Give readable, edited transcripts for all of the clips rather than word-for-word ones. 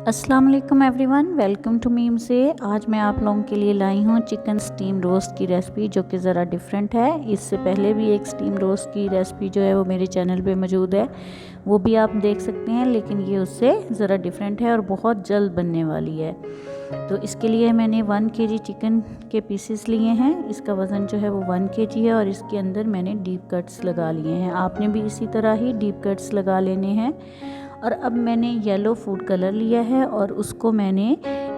अस्सलाम वालेकुम everyone, welcome to meme से। आज मैं आप लोगों के लिए लाई हूँ चिकन स्टीम रोस्ट की रेसिपी, जो कि ज़रा डिफरेंट है। इससे पहले भी एक स्टीम रोस्ट की रेसिपी जो है वो मेरे चैनल पे मौजूद है, वो भी आप देख सकते हैं, लेकिन ये उससे ज़रा डिफरेंट है और बहुत जल्द बनने वाली है। तो इसके लिए मैंने 1 kg चिकन के पीसेस लिए हैं। इसका वज़न जो है वो 1 kg है और इसके अंदर मैंने डीप कट्स लगा लिए हैं। आपने भी इसी तरह ही डीप कट्स लगा लेने हैं। और अब मैंने येलो फूड कलर लिया है और उसको मैंने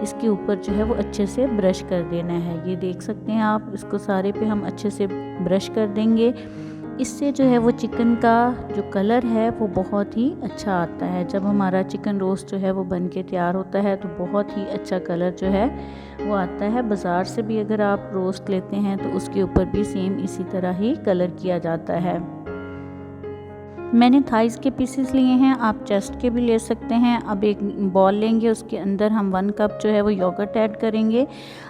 इसके ऊपर जो है वो अच्छे से ब्रश कर देना है। ये देख सकते हैं आप, इसको सारे पे हम अच्छे से ब्रश कर देंगे। इससे जो है वो चिकन का जो कलर है वो बहुत ही अच्छा आता है। जब हमारा चिकन रोस्ट जो है वो बन के तैयार होता है तो बहुत ही अच्छा कलर जो है वो आता है। बाज़ार से भी अगर आप रोस्ट लेते हैं तो उसके ऊपर भी सेम इसी तरह ही कलर किया जाता है। मैंने थाइस के पीसेस लिए हैं, आप चेस्ट के भी ले सकते हैं। अब एक बॉल लेंगे, उसके अंदर हम 1 कप जो है वो योगर्ट ऐड करेंगे।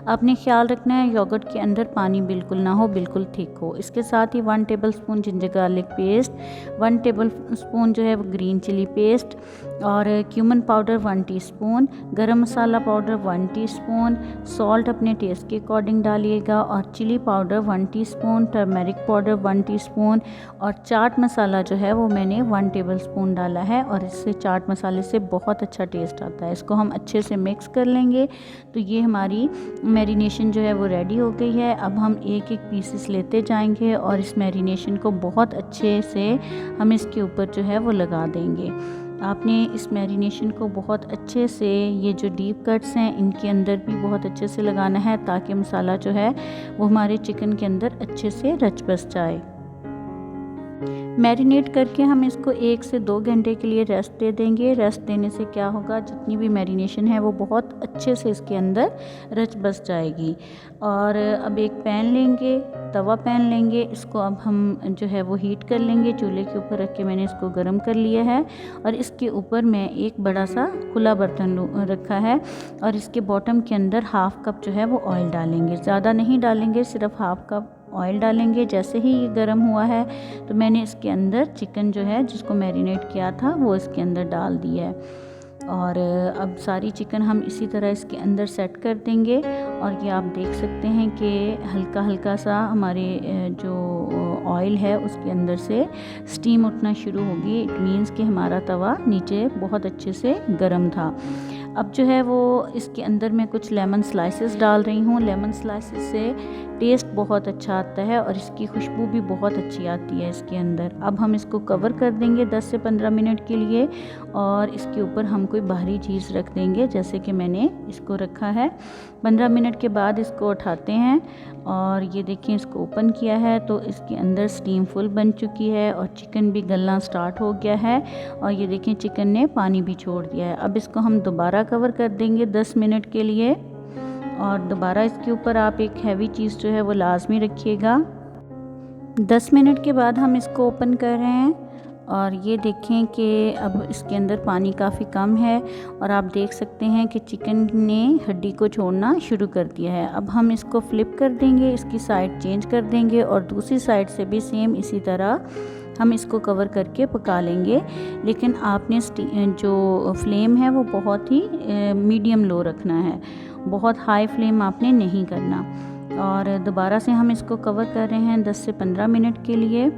आपने ख्याल रखना है योगर्ट के अंदर पानी बिल्कुल ना हो, बिल्कुल थिक हो। इसके साथ ही 1 tablespoon ginger garlic paste, 1 tablespoon जो है वो ग्रीन चिली पेस्ट और cumin powder 1 teaspoon, garam masala powder 1 teaspoon, salt अपने टेस्ट के अकॉर्डिंग डालिएगा और chilli powder 1 teaspoon, turmeric powder 1 teaspoon और चाट मसाला जो है वो मैंने 1 टेबलस्पून डाला है। और इससे चाट मसाले से बहुत अच्छा टेस्ट आता है। इसको हम अच्छे से मिक्स कर लेंगे। तो ये हमारी मैरिनेशन जो है वो रेडी हो गई है। अब हम एक एक पीसेस लेते जाएंगे और इस मैरिनेशन को बहुत अच्छे से हम इसके ऊपर जो है वो लगा देंगे। आपने इस मैरिनेशन को बहुत अच्छे से, ये जो डीप कट्स हैं इनके अंदर भी बहुत अच्छे से लगाना है, ताकि मसाला जो है वो हमारे चिकन के अंदर अच्छे से रच बस जाए। मैरिनेट करके हम इसको 1 से 2 घंटे के लिए रेस्ट दे देंगे। रेस्ट देने से क्या होगा, जितनी भी मैरिनेशन है वो बहुत अच्छे से इसके अंदर रच बस जाएगी। और अब एक पैन लेंगे, तवा पैन लेंगे, इसको अब हम जो है वो हीट कर लेंगे। चूल्हे के ऊपर रख के मैंने इसको गर्म कर लिया है और इसके ऊपर मैं एक बड़ा सा खुला बर्तन रखा है और इसके बॉटम के अंदर 1/2 कप जो है वो ऑयल डालेंगे। ज़्यादा नहीं डालेंगे, सिर्फ 1/2 कप ऑयल डालेंगे। जैसे ही ये गर्म हुआ है तो मैंने इसके अंदर चिकन जो है जिसको मैरिनेट किया था वो इसके अंदर डाल दिया है। और अब सारी चिकन हम इसी तरह इसके अंदर सेट कर देंगे। और ये आप देख सकते हैं कि हल्का हल्का सा हमारे जो ऑयल है उसके अंदर से स्टीम उठना शुरू होगी। इट मीन्स कि हमारा तवा नीचे बहुत अच्छे से गर्म था। अब जो है वो इसके अंदर मैं कुछ लेमन स्लाइसेस डाल रही हूँ। लेमन स्लाइसेस से टेस्ट बहुत अच्छा आता है और इसकी खुशबू भी बहुत अच्छी आती है इसके अंदर। अब हम इसको कवर कर देंगे 10 से 15 मिनट के लिए और इसके ऊपर हम कोई बाहरी चीज़ रख देंगे, जैसे कि मैंने इसको रखा है। 15 मिनट के बाद इसको उठाते हैं और ये देखिए इसको ओपन किया है तो इसके अंदर स्टीम फुल बन चुकी है और चिकन भी गलना स्टार्ट हो गया है। और ये देखिए चिकन ने पानी भी छोड़ दिया है। अब इसको हम दोबारा कवर कर देंगे 10 मिनट के लिए और दोबारा इसके ऊपर आप एक हैवी चीज़ जो है वो लाजमी रखिएगा। 10 मिनट के बाद हम इसको ओपन कर रहे हैं और ये देखें कि अब इसके अंदर पानी काफ़ी कम है और आप देख सकते हैं कि चिकन ने हड्डी को छोड़ना शुरू कर दिया है। अब हम इसको फ्लिप कर देंगे, इसकी साइड चेंज कर देंगे और दूसरी साइड से भी सेम इसी तरह हम इसको कवर करके पका लेंगे। लेकिन आपने जो फ्लेम है वो बहुत ही मीडियम लो रखना है, बहुत हाई फ्लेम आपने नहीं करना। और दोबारा से हम इसको कवर कर रहे हैं 10 से 15 मिनट के लिए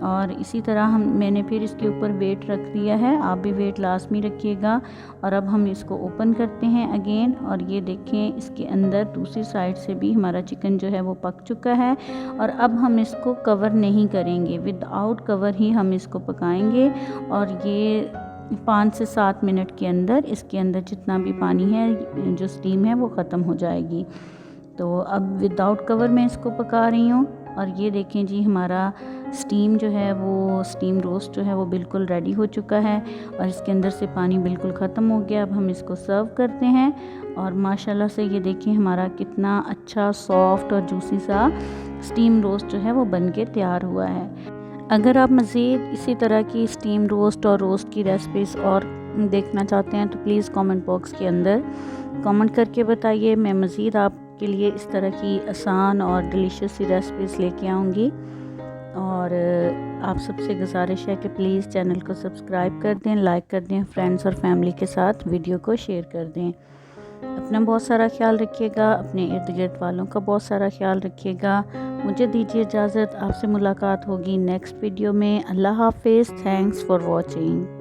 और इसी तरह मैंने फिर इसके ऊपर वेट रख दिया है। आप भी वेट लाजमी रखिएगा। और अब हम इसको ओपन करते हैं अगेन और ये देखें इसके अंदर दूसरी साइड से भी हमारा चिकन जो है वो पक चुका है। और अब हम इसको कवर नहीं करेंगे, विदाउट कवर ही हम इसको पकाएंगे और ये 5 से 7 मिनट के अंदर इसके अंदर जितना भी पानी है, जो स्टीम है, वो ख़त्म हो जाएगी। तो अब विदाउट कवर मैं इसको पका रही हूँ और ये देखें जी हमारा स्टीम जो है वो स्टीम रोस्ट जो है वो बिल्कुल रेडी हो चुका है और इसके अंदर से पानी बिल्कुल ख़त्म हो गया। अब हम इसको सर्व करते हैं और माशाल्लाह से ये देखें हमारा कितना अच्छा सॉफ्ट और जूसी सा स्टीम रोस्ट जो है वो बन के तैयार हुआ है। अगर आप मज़ीद इसी तरह की स्टीम रोस्ट और रोस्ट की रेसिपीज़ और देखना चाहते हैं तो प्लीज़ कमेंट बॉक्स के अंदर कमेंट करके बताइए। मैं मज़ीद आपके लिए इस तरह की आसान और डिलीशियस सी रेसिपीज़ लेके आऊँगी। और आप सबसे गुजारिश है कि प्लीज़ चैनल को सब्सक्राइब कर दें, लाइक कर दें, फ्रेंड्स और फैमिली के साथ वीडियो को शेयर कर दें। अपना बहुत सारा ख्याल रखिएगा, अपने इर्द गिर्द वालों का बहुत सारा ख्याल रखिएगा। मुझे दीजिए इजाज़त, आपसे मुलाकात होगी नेक्स्ट वीडियो में। अल्लाह हाफिज़। Thanks for watching.